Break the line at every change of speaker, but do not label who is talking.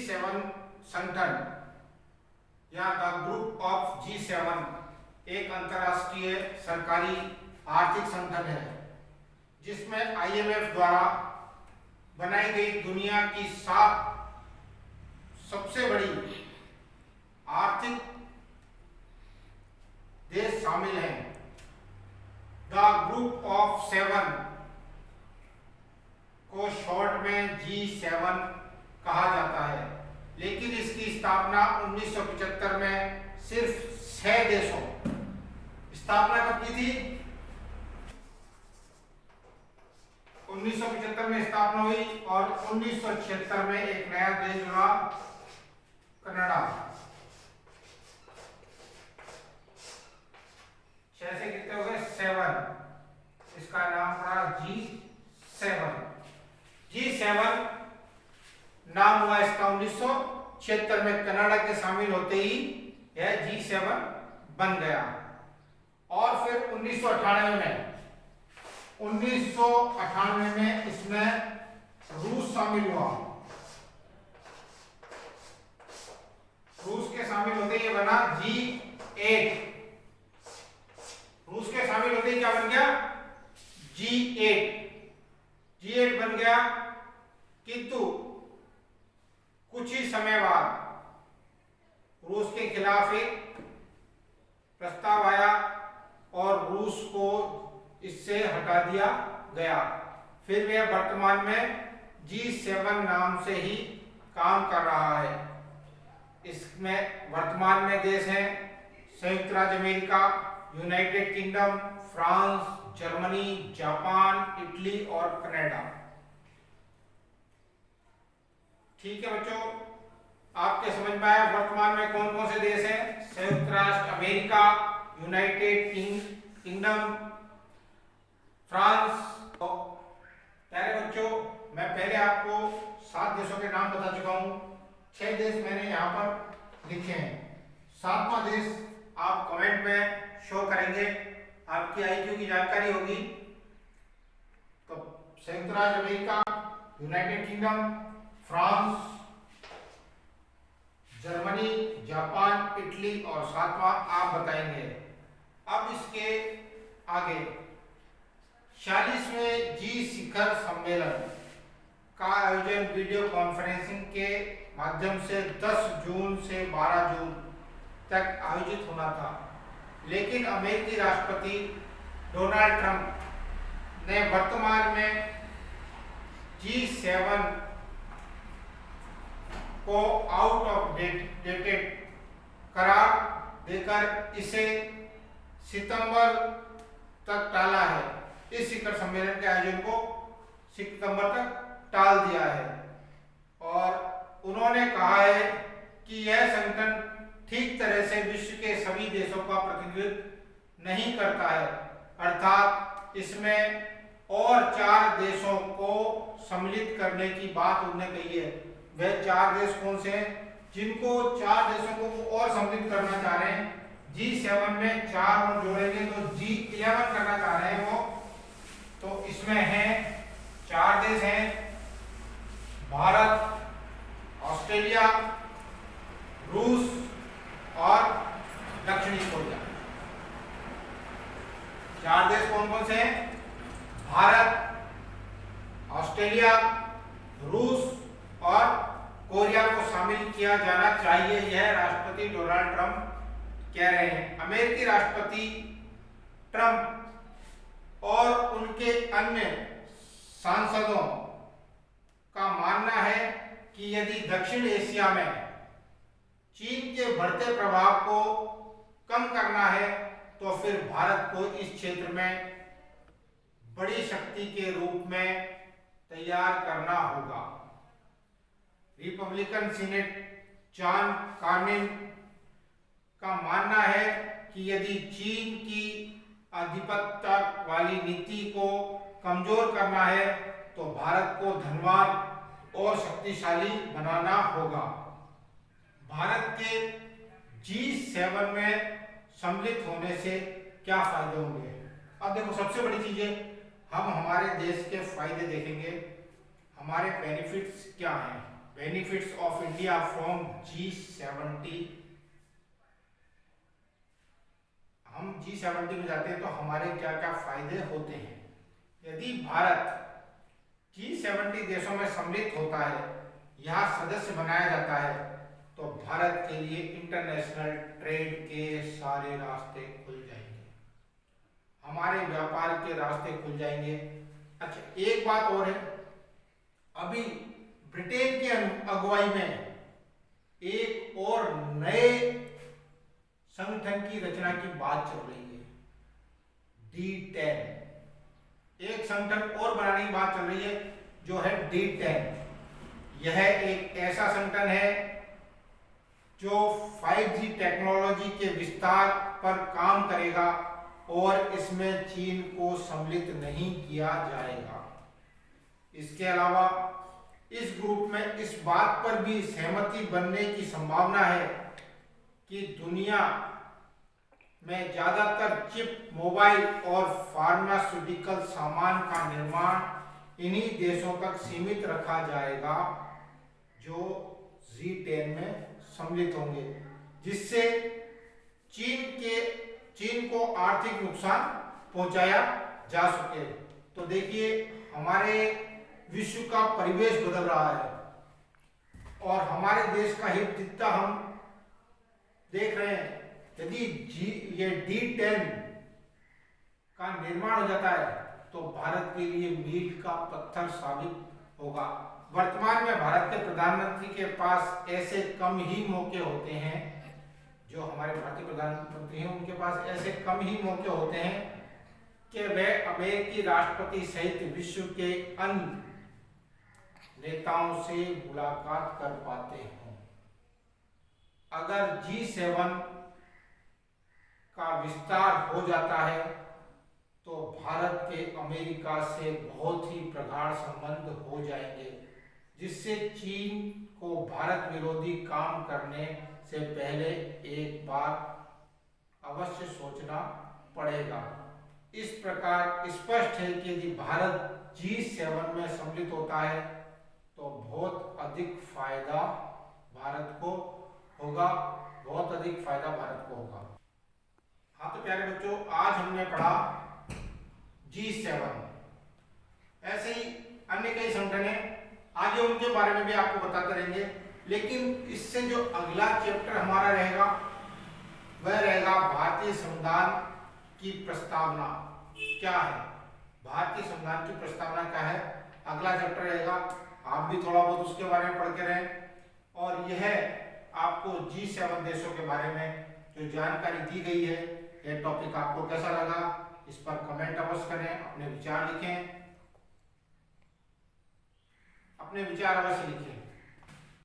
G7 संगठन या the group of G7 एक अंतरराष्ट्रीय सरकारी आर्थिक संगठन है जिसमें IMF द्वारा बनाई गई दुनिया की 7 सबसे बड़ी आर्थिक देश शामिल हैं। द ग्रुप ऑफ 7 को शॉर्ट में G7 कहा जाता है, लेकिन इसकी स्थापना 1975 में सिर्फ 6 देशों स्थापना कब की थी? 1975 में स्थापना हुई और 1976 में एक नया देश जुड़ा, कनाडा। 6 से कितने हो गए? 7। इसका नाम पड़ा G7। G7 नाम हुआ इसका 1976 में, कनाडा के शामिल होते ही यह G7 बन गया। और फिर 1998 में इसमें रूस शामिल हुआ। रूस के शामिल होते ही बना G8। रूस के शामिल होते ही क्या बन गया? G8। G8 बन गया, किंतु कुछ ही समय बाद रूस के खिलाफ एक प्रस्ताव आया और रूस को इससे हटा दिया गया। फिर वह वर्तमान में G7 नाम से ही काम कर रहा है। इसमें वर्तमान में देश हैं संयुक्त राज्य America, United kingdom, France, Germany, Japan, Italy और कनाडा। ठीक है बच्चों, आपके समझ में आया वर्तमान में कौन कौन से देश हैं? संयुक्त राष्ट्र अमेरिका, यूनाइटेड किंगडम, फ्रांस। तो प्यारे बच्चों, मैं पहले आपको 7 देशों के नाम बता चुका हूं। 6 देश मैंने यहाँ पर लिखे हैं। 7वां देश आप कमेंट में शो करेंगे, आपकी IQ की जानकारी होगी। तो संयुक्त राज्य America, United kingdom, France, Germany, Japan, Italy और 7वां आप बताएंगे। अब इसके आगे 46वें G शिखर सम्मेलन का आयोजन वीडियो कॉन्फ्रेंसिंग के माध्यम से 10 जून से 12 जून तक आयोजित होना था, लेकिन अमेरिकी राष्ट्रपति डोनाल्ड ट्रंप ने वर्तमान में G7 को आउट ऑफ डेटेड करार देकर इसे सितंबर तक टाला है। इस शिखर सम्मेलन के आयोजन को सितंबर तक टाल दिया है और उन्होंने कहा है कि यह संगठन ठीक तरह से विश्व के सभी देशों का प्रतिनिधित्व नहीं करता है, अर्थात इसमें और 4 देशों को सम्मिलित करने की बात उन्होंने कही है। वह 4 देश कौन से हैं? जिनको 4 देशों को और सम्मिलित करना चाह रहे हैं। G7 में 4 और जोड़ेंगे तो G11 करना चाह रहे हैं वो। तो इसमें हैं 4 देश हैं, भारत, ऑस्ट्रेलिया, रूस और दक्षिणी कोरिया। 4 देश कौन कौन से हैं? भारत, ऑस्ट्रेलिया, रूस और कोरिया को शामिल किया जाना चाहिए, यह राष्ट्रपति डोनाल्ड ट्रंप कह रहे हैं। अमेरिकी राष्ट्रपति ट्रंप और उनके अन्य सांसदों का मानना है कि यदि दक्षिण एशिया में चीन के बढ़ते प्रभाव को कम करना है तो फिर भारत को इस क्षेत्र में बड़ी शक्ति के रूप में तैयार करना होगा। रिपब्लिकन सीनेट जॉन कार्निन का मानना है कि यदि चीन की आधिपत्य वाली नीति को कमजोर करना है तो भारत को धनवान और शक्तिशाली बनाना होगा। भारत के G7 में सम्मिलित होने से क्या फायदे होंगे? अब देखो, सबसे बड़ी चीज है, हम हमारे देश के फायदे देखेंगे, हमारे बेनिफिट्स क्या हैं। Benefits of India from G70। हम G70 में जाते हैं तो हमारे क्या क्या फायदे होते हैं। यदि भारत G70 देशों में सम्मिलित होता है, यहाँ सदस्य बनाया जाता है, तो भारत के लिए इंटरनेशनल ट्रेड के सारे रास्ते खुल जाएंगे, हमारे व्यापार के रास्ते खुल जाएंगे। अच्छा, एक बात और है, अभी ब्रिटेन की अगुवाई में एक और नए संगठन की रचना की बात चल रही है, D10। एक संगठन और बनाने की बात चल रही है जो है D10। यह एक ऐसा संगठन है जो 5G टेक्नोलॉजी के विस्तार पर काम करेगा और इसमें चीन को सम्मिलित नहीं किया जाएगा। इसके अलावा इस ग्रुप में इस बात पर भी सहमति बनने की संभावना है कि दुनिया में ज्यादातर चिप, मोबाइल और फार्मास्यूटिकल सामान का निर्माण इन्हीं देशों तक सीमित रखा जाएगा जो G10 में सम्मिलित होंगे, जिससे चीन को आर्थिक नुकसान पहुंचाया जा सके। तो देखिए, हमारे विश्व का परिवेश बदल रहा है और हमारे देश का हित जितना हम देख रहे हैं, यदि ये D10 का निर्माण हो जाता है तो भारत के लिए मील का पत्थर साबित होगा। वर्तमान में भारत के प्रधानमंत्री के पास ऐसे कम ही मौके होते हैं, जो हमारे भारतीय प्रधानमंत्री हैं उनके पास ऐसे कम ही मौके होते हैं कि वे अमेरिकी राष्ट्रपति सहित विश्व के अन्य नेताओं से मुलाकात कर पाते हों। अगर G7 का विस्तार हो जाता है तो भारत के अमेरिका से बहुत ही प्रगाढ़ संबंध हो जाएंगे, जिससे चीन को भारत विरोधी काम करने से पहले एक बार अवश्य सोचना पड़ेगा। इस प्रकार स्पष्ट है कि यदि भारत G7 में सम्मिलित होता है तो बहुत अधिक फायदा भारत को होगा, बहुत अधिक फायदा भारत को होगा। हाँ तो प्यारे बच्चों, आज हमने पढ़ा G7। ऐसे ही अन्य कई संगठन हैं, आगे उनके बारे में भी आपको बताते रहेंगे। लेकिन इससे जो अगला चैप्टर हमारा रहेगा वह रहेगा भारतीय संविधान की प्रस्तावना क्या है। भारतीय संविधान की प्रस्तावना क्या है, अगला चैप्टर रहेगा। आप भी थोड़ा बहुत उसके बारे में पढ़ के रहें। और यह आपको G7 देशों के बारे में जो जानकारी दी गई है, यह टॉपिक आपको कैसा लगा, इस पर कमेंट अवश्य करें, अपने विचार लिखें, अपने विचार अवश्य लिखें।